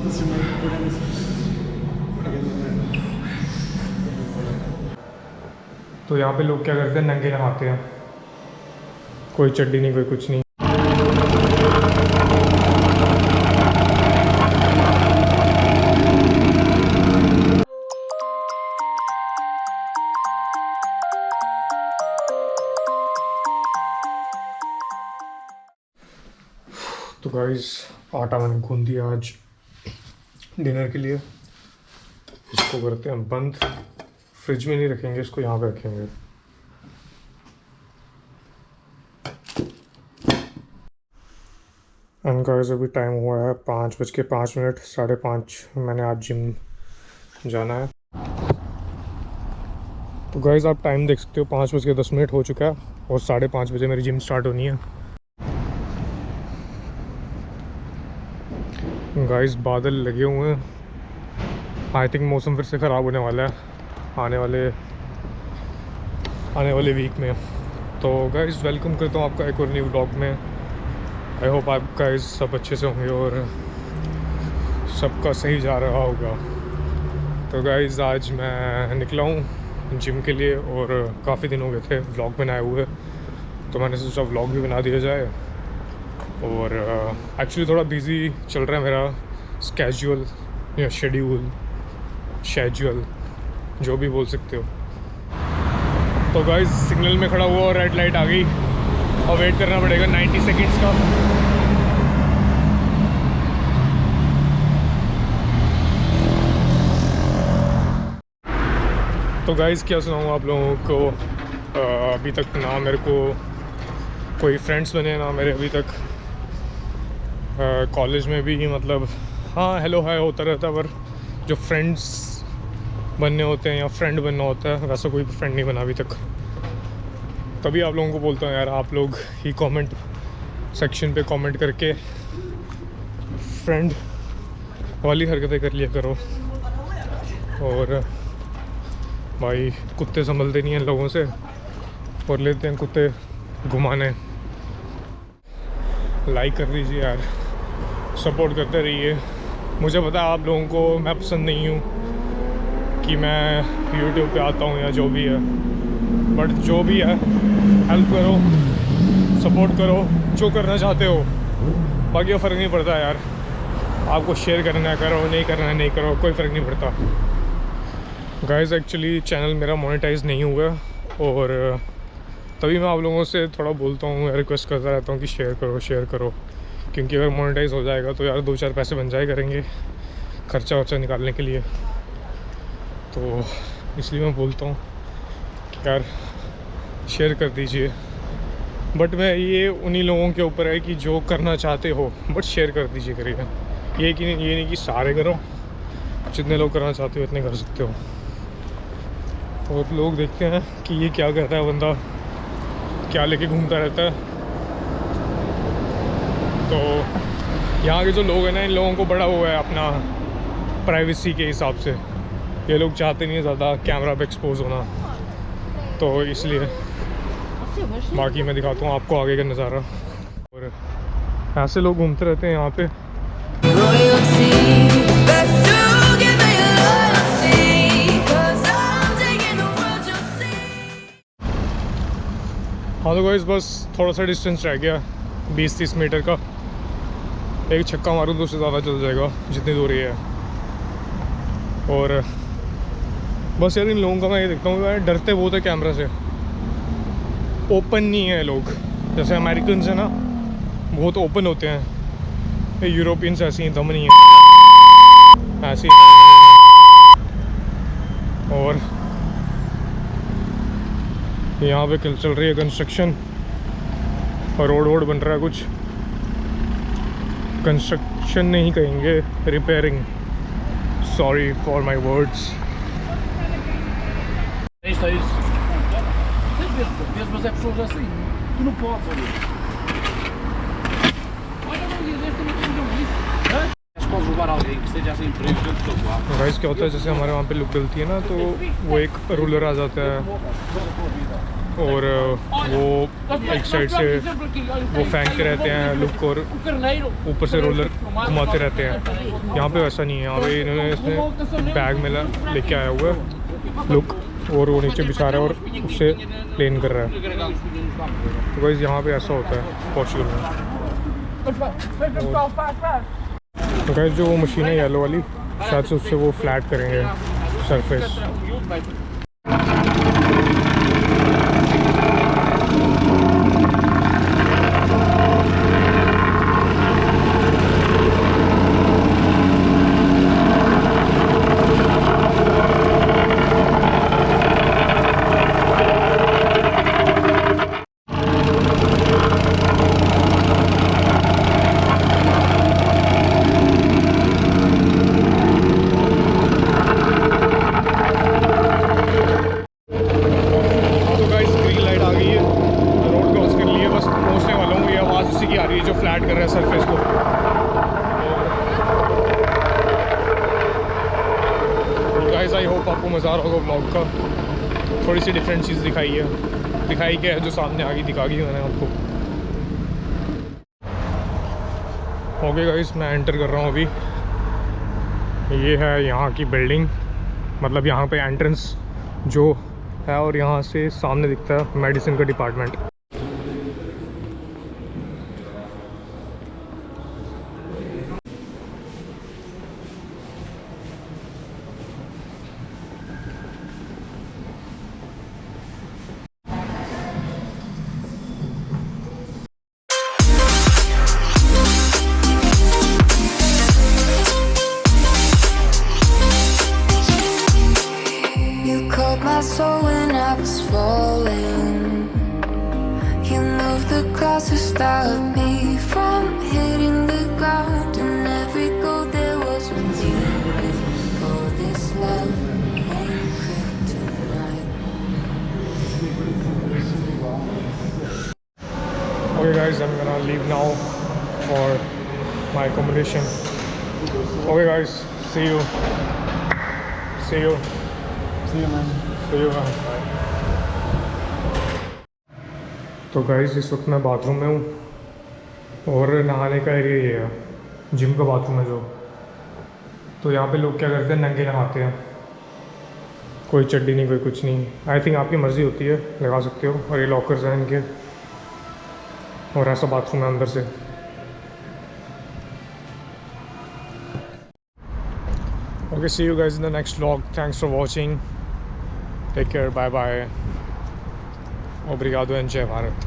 तो यहाँ पे लोग क्या करते हैं, नंगे नहाते हैं, कोई चड्डी नहीं, कोई कुछ नहीं। तो गाइस आटा मैंने गूंद दिया आज डिनर के लिए। इसको करते हैं बंद, फ्रिज में नहीं रखेंगे इसको, यहाँ पे रखेंगे। एंड गाइस अभी टाइम हुआ है 5:05, 5:30। मैंने आज जिम जाना है। तो गाइस आप टाइम देख सकते हो, 5:10 हो चुका है और 5:30 बजे मेरी जिम स्टार्ट होनी है। गाइस बादल लगे हुए हैं, आई थिंक मौसम फिर से ख़राब होने वाला है आने वाले वीक में। तो गाइस वेलकम करता हूँ आपका एक और न्यू व्लॉग में। आई होप आप गाइस सब अच्छे से होंगे और सबका सही जा रहा होगा। तो गाइस आज मैं निकला हूँ जिम के लिए और काफ़ी दिन हो गए थे व्लॉग बनाए हुए, तो मैंने सोचा व्लॉग भी बना दिया जाए। और एक्चुअली थोड़ा बिज़ी चल रहा है मेरा स्केड्यूल या शेड्यूल, जो भी बोल सकते हो। तो गाइस सिग्नल में खड़ा हुआ और रेड लाइट आ गई और वेट करना पड़ेगा 90 सेकंड्स का। तो गाइस क्या सुनाऊँ आप लोगों को, अभी तक ना मेरे को कोई फ्रेंड्स बने, ना मेरे अभी तक कॉलेज में भी मतलब हाँ हेलो हाय होता रहता है, पर जो फ्रेंड्स बनने होते हैं या फ्रेंड बनना होता है वैसा कोई फ्रेंड नहीं बना अभी तक। तभी आप लोगों को बोलता हूँ यार, आप लोग ही कमेंट सेक्शन पे कमेंट करके फ्रेंड वाली हरकतें कर लिया करो। और भाई कुत्ते संभलते नहीं हैं लोगों से और लेते हैं कुत्ते घुमाने। लाइक कर दीजिए यार, सपोर्ट करते रहिए। मुझे पता है आप लोगों को मैं पसंद नहीं हूँ कि मैं यूट्यूब पे आता हूँ या जो भी है, बट जो भी है हेल्प करो, सपोर्ट करो, जो करना चाहते हो। बाकी फ़र्क नहीं पड़ता यार, आपको शेयर करना है करो, नहीं करना है नहीं करो, कोई फ़र्क नहीं पड़ता। गाइस एक्चुअली चैनल मेरा मोनेटाइज नहीं हुआ और तभी मैं आप लोगों से थोड़ा बोलता हूँ, रिक्वेस्ट करता रहता हूँ कि शेयर करो, क्योंकि अगर मोनेटाइज हो जाएगा तो यार 2-4 पैसे बन जाए करेंगे खर्चा वर्चा निकालने के लिए। तो इसलिए मैं बोलता हूँ कि यार शेयर कर दीजिए। बट मैं ये उन्हीं लोगों के ऊपर है कि जो करना चाहते हो बट शेयर कर दीजिए करिए। ये नहीं कि सारे करो, जितने लोग करना चाहते हो इतने कर सकते हो। और लोग देखते हैं कि ये क्या करता है बंदा, क्या लेके घूमता रहता है। तो यहाँ के जो लोग हैं ना, इन लोगों को बड़ा हुआ है अपना प्राइवेसी के हिसाब से। ये लोग चाहते नहीं है ज़्यादा कैमरा पे एक्सपोज होना, तो इसलिए। बाकी मैं दिखाता हूँ आपको आगे का नज़ारा। और ऐसे लोग घूमते रहते हैं यहाँ पे। हाँ तो गाइस बस थोड़ा सा डिस्टेंस रह गया 20-30 मीटर का। एक छक्का मारूँ तो उससे ज़्यादा चल जाएगा जितनी दूरी है। और बस यार इन लोगों का मैं ये देखता हूँ यार, डरते बहुत है कैमरा से, ओपन नहीं है लोग। जैसे अमेरिकन्स हैं ना, बहुत ओपन होते हैं। यूरोपियंस ऐसी ही दम नहीं है, ऐसी ही। और यहाँ पे चल रही है कंस्ट्रक्शन और रोड बन रहा है कुछ। कंस्ट्रक्शन नहीं कहेंगे, repairing. Sorry for my words. Mas é pessoas assim, tu não podes ouvir. Olha, não dizer que não tinham isso. Podes levar alguém que esteja assim em perigo dentro do teu quarto. Guys क्या होता है, जैसे हमारे वहाँ पे look डलती है ना, तो वो एक रूलर आ जाता है और वो एक साइड से वो फेंकते रहते हैं लुक और ऊपर से रोलर घुमाते रहते हैं। यहाँ पे वैसा नहीं है, यहाँ पे इन्होंने इसने बैग में लेके आया हुआ है लुक और वो नीचे बिछा रहा है और उससे प्लेन कर रहा है। तो गाइस यहाँ पे ऐसा होता है पोर्चुगल में। तो गाइस जो वो मशीन है येलो वाली, शायद से उससे वो फ्लैट करेंगे सरफेस। जो फ्लैट कर रहा है सरफेस को। गाइस आई होप आपको मज़ा आ रहा होगा ब्लॉग का। थोड़ी सी डिफरेंट चीज़ दिखाई क्या है जो सामने आ गई दिखा दी मैंने आपको। ओके गाइस मैं एंटर कर रहा हूँ अभी। ये है यहाँ की बिल्डिंग, मतलब यहाँ पे एंट्रेंस जो है और यहाँ से सामने दिखता है मेडिसिन का department. My soul when I was falling, you moved the clouds to stop me from hitting the ground. And every goal there was a reason for this love ain't kryptonite. Okay guys, I'm gonna leave now for my accommodation. Okay guys, see you man. तो guys इस वक्त मैं bathroom में हूँ और नहाने का area ये है, जिम का बाथरूम है जो। तो यहाँ पे लोग क्या करते हैं, नंगे नहाते हैं, कोई चड्डी नहीं कोई कुछ नहीं। आई थिंक आपकी मर्ज़ी होती है, लगा सकते हो। और ये लॉकर्स हैं इनके और ऐसा बाथरूम है अंदर से। Okay see you guys in the next vlog. Thanks for watching, take care, bye bye, ओब्रिगाडो एंड जय भारत।